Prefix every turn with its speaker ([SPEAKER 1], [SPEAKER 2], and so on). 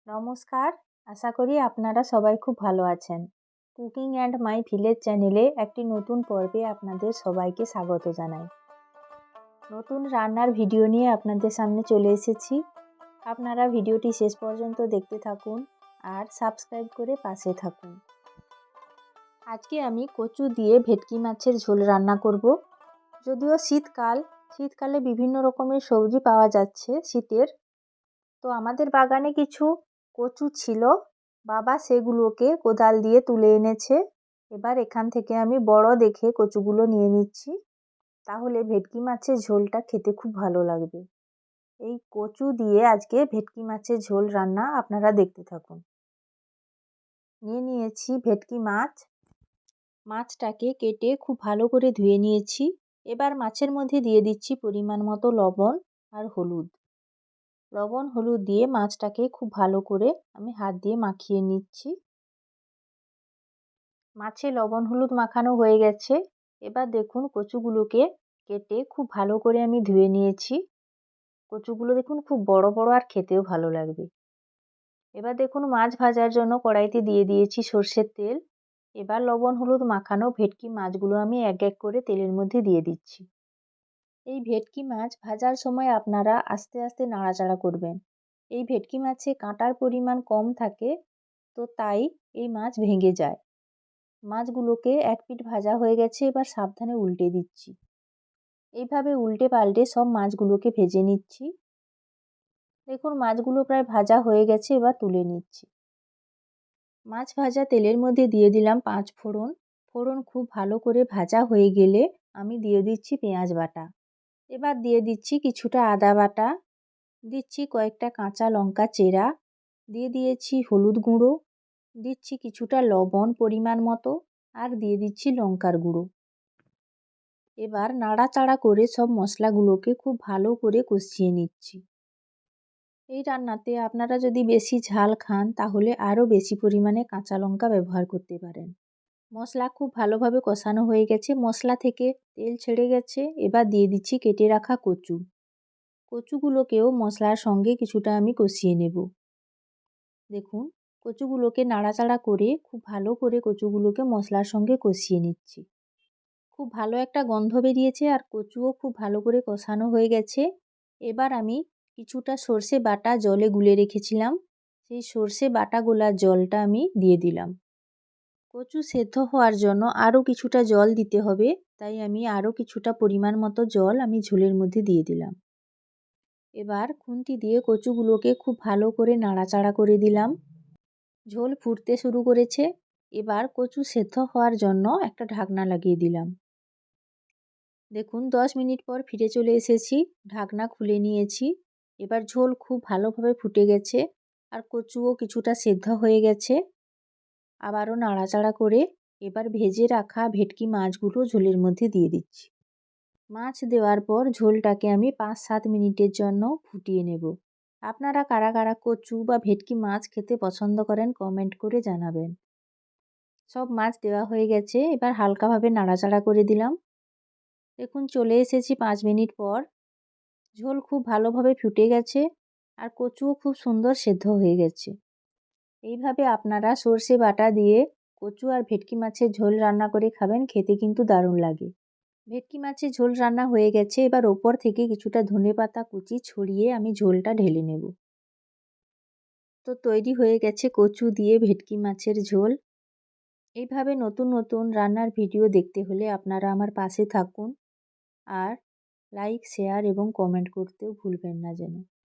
[SPEAKER 1] নমস্কার, আশা করি আপনারা সবাই খুব ভালো আছেন। কুকিং অ্যান্ড মাই ভিলেজ চ্যানেলে একটি নতুন পর্বে আপনাদের সবাইকে স্বাগত জানাই। নতুন রান্নার ভিডিও নিয়ে আপনাদের সামনে চলে এসেছি। আপনারা ভিডিওটি শেষ পর্যন্ত দেখতে থাকুন আর সাবস্ক্রাইব করে পাশে থাকুন। আজকে আমি কচু দিয়ে ভেটকি মাছের ঝোল রান্না করব। যদিও শীতকালে বিভিন্ন রকমের সবজি পাওয়া যাচ্ছে শীতের, তো আমাদের বাগানে কিছু কচু ছিল, বাবা সেগুলোকে কোদাল দিয়ে তুলে এনেছে। এবার এখান থেকে আমি বড় দেখে কচুগুলো নিয়ে নিচ্ছি, তাহলে ভেটকি মাছের ঝোলটা খেতে খুব ভালো লাগবে। এই কচু দিয়ে আজকে ভেটকি মাছের ঝোল রান্না, আপনারা দেখতে থাকুন। নিয়ে নিয়েছি ভেটকি মাছ। মাছটাকে কেটে খুব ভালো করে ধুয়ে নিয়েছি। এবার মাছের মধ্যে দিয়ে দিচ্ছি পরিমাণ মতো লবণ আর হলুদ। লবণ হলুদ দিয়ে মাছটাকে খুব ভালো করে আমি হাত দিয়ে মাখিয়ে নিচ্ছি। মাছে লবণ হলুদ মাখানো হয়ে গেছে। এবার দেখুন কচুগুলোকে কেটে খুব ভালো করে আমি ধুয়ে নিয়েছি। কচুগুলো দেখুন খুব বড় বড় আর খেতেও ভালো লাগবে। এবার দেখুন মাছ ভাজার জন্য কড়াইতে দিয়ে দিয়েছি সর্ষের তেল। এবার লবণ হলুদ মাখানো ভেটকি মাছগুলো আমি এক এক করে তেলের মধ্যে দিয়ে দিচ্ছি। এই ভেটকি মাছ ভাজার সময় আপনারা আস্তে আস্তে নাড়াচাড়া করবেন। এই ভেটকি মাছে কাঁটার পরিমাণ কম থাকে, তো তাই এই মাছ ভেঙে যায়। মাছগুলোকে এক পিঠ ভাজা হয়ে গেছে, এবার সাবধানে উল্টে দিচ্ছি। এইভাবে উল্টে পাল্টে সব মাছগুলোকে ভেজে নিচ্ছি। দেখুন মাছগুলো প্রায় ভাজা হয়ে গেছে, এবার তুলে নিচ্ছি। মাছ ভাজা তেলের মধ্যে দিয়ে দিলাম 5 ফোড়ন। ফোড়ন খুব ভালো করে ভাজা হয়ে গেলে আমি দিয়ে দিচ্ছি পেঁয়াজ বাটা। এবার দিয়ে দিচ্ছি কিছুটা আদা বাটা, দিচ্ছি কয়েকটা কাঁচা লঙ্কা চেরা, দিয়ে দিয়েছি হলুদ গুঁড়ো, দিচ্ছি কিছুটা লবণ পরিমাণ মতো, আর দিয়ে দিচ্ছি লঙ্কার গুঁড়ো। এবার নাড়াচাড়া করে সব মশলাগুলোকে খুব ভালো করে কষিয়ে নিচ্ছি। এই রান্নাতে আপনারা যদি বেশি ঝাল খান তাহলে আরও বেশি পরিমাণে কাঁচা লঙ্কা ব্যবহার করতে পারেন। মশলা খুব ভালোভাবে কষানো হয়ে গেছে, মশলা থেকে তেল ছেড়ে গেছে। এবার দিয়ে দিচ্ছি কেটে রাখা কচু। কচুগুলোকেও মশলার সঙ্গে কিছুটা আমি কষিয়ে নেব। দেখুন কচুগুলোকে নাড়াচাড়া করে খুব ভালো করে কচুগুলোকে মশলার সঙ্গে কষিয়ে নিচ্ছি। খুব ভালো একটা গন্ধ বেরিয়েছে আর কচুও খুব ভালো করে কষানো হয়ে গেছে। এবার আমি কিছুটা সর্ষে বাটা জলে গুলে রেখেছিলাম, সেই সর্ষে বাটা গোলা জলটা আমি দিয়ে দিলাম। কচু সেদ্ধ হওয়ার জন্য আরও কিছুটা জল দিতে হবে, তাই আমি আরও কিছুটা পরিমাণ মতো জল আমি ঝোলের মধ্যে দিয়ে দিলাম। এবার খুন্তি দিয়ে কচুগুলোকে খুব ভালো করে নাড়াচাড়া করে দিলাম। ঝোল ফুটতে শুরু করেছে। এবার কচু সেদ্ধ হওয়ার জন্য একটা ঢাকনা লাগিয়ে দিলাম। দেখুন 10 মিনিট পর ফিরে চলে এসেছি, ঢাকনা খুলে নিয়েছি। এবার ঝোল খুব ভালোভাবে ফুটে গেছে আর কচুও কিছুটা সেদ্ধ হয়ে গেছে। আবারও নাড়াচাড়া করে এবার ভেজে রাখা ভেটকি মাছগুলো ঝোলের মধ্যে দিয়ে দিচ্ছি। মাছ দেওয়ার পর ঝোলটাকে আমি 5-7 মিনিটের জন্য ফুটিয়ে নেব। আপনারা কারা কারা কচু বা ভেটকি মাছ খেতে পছন্দ করেন কমেন্ট করে জানাবেন। সব মাছ দেওয়া হয়ে গেছে, এবার হালকাভাবে নাড়াচাড়া করে দিলাম। দেখুন চলে এসেছি 5 মিনিট পর। ঝোল খুব ভালোভাবে ফুটে গেছে আর কচুও খুব সুন্দর সেদ্ধ হয়ে গেছে। এইভাবে আপনারা সর্ষে বাটা দিয়ে কচু আর ভেটকি মাছের ঝোল রান্না করে খাবেন, খেতে কিন্তু দারুণ লাগে। ভেটকি মাছের ঝোল রান্না হয়ে গেছে, এবার ওপর থেকে কিছুটা ধনেপাতা কুচি ছড়িয়ে আমি ঝোলটা ঢেলে নেব। তো তৈরি হয়ে গেছে কচু দিয়ে ভেটকি মাছের ঝোল। এইভাবে নতুন নতুন রান্নার ভিডিও দেখতে হলে আপনারা আমার পাশে থাকুন আর লাইক শেয়ার এবং কমেন্ট করতেও ভুলবেন না যেন।